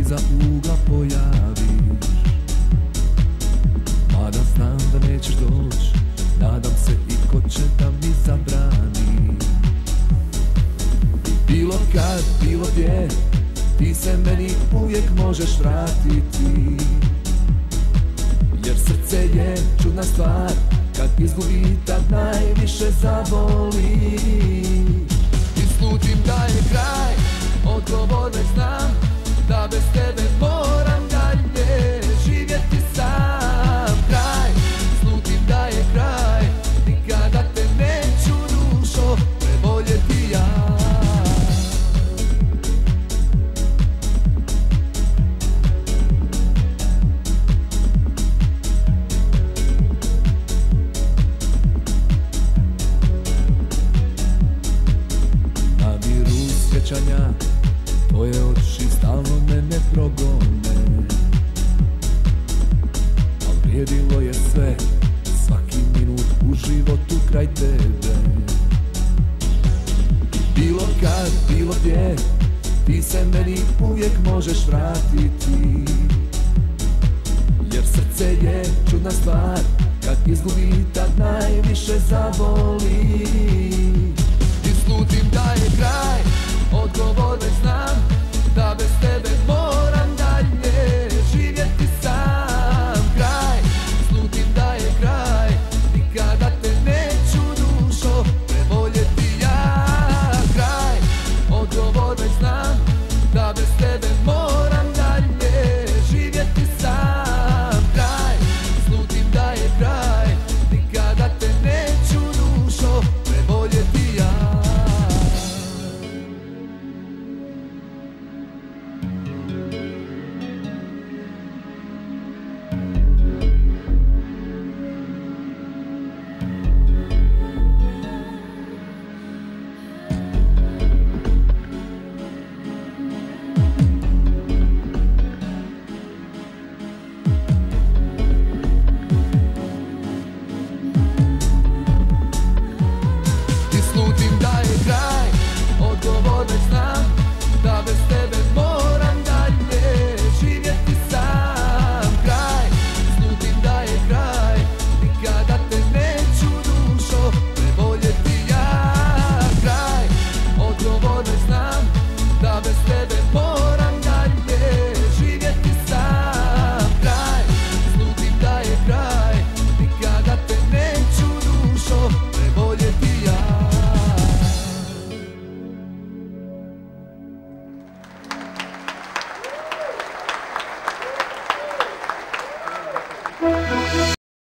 iza ugla pojaviš. Mada znam da nećeš doć, nadam se i ko će da mi zabrani. Bilo kad, bilo gdje, ti se meni uvijek možeš vratiti. Jer srce je čudna stvar, kad izgubi tad najviše zavoli. I slutim da je kraj, odgovor već znam, da bez tebe moram dalje živjeti sam. Kraj, slutim da je kraj, nikada te neću dušo prevoljeti ja. Tvoje oči stalno mene progone, al vrijedilo je sve, svaki minut u životu kraj tebe. Bilo kad, bilo gdje, ti se meni uvijek možeš vratiti. Jer srce je čudna stvar, kad izgubi tad najviše zavoli. I slutim da je kraj, odgovor već znam, da bez tebe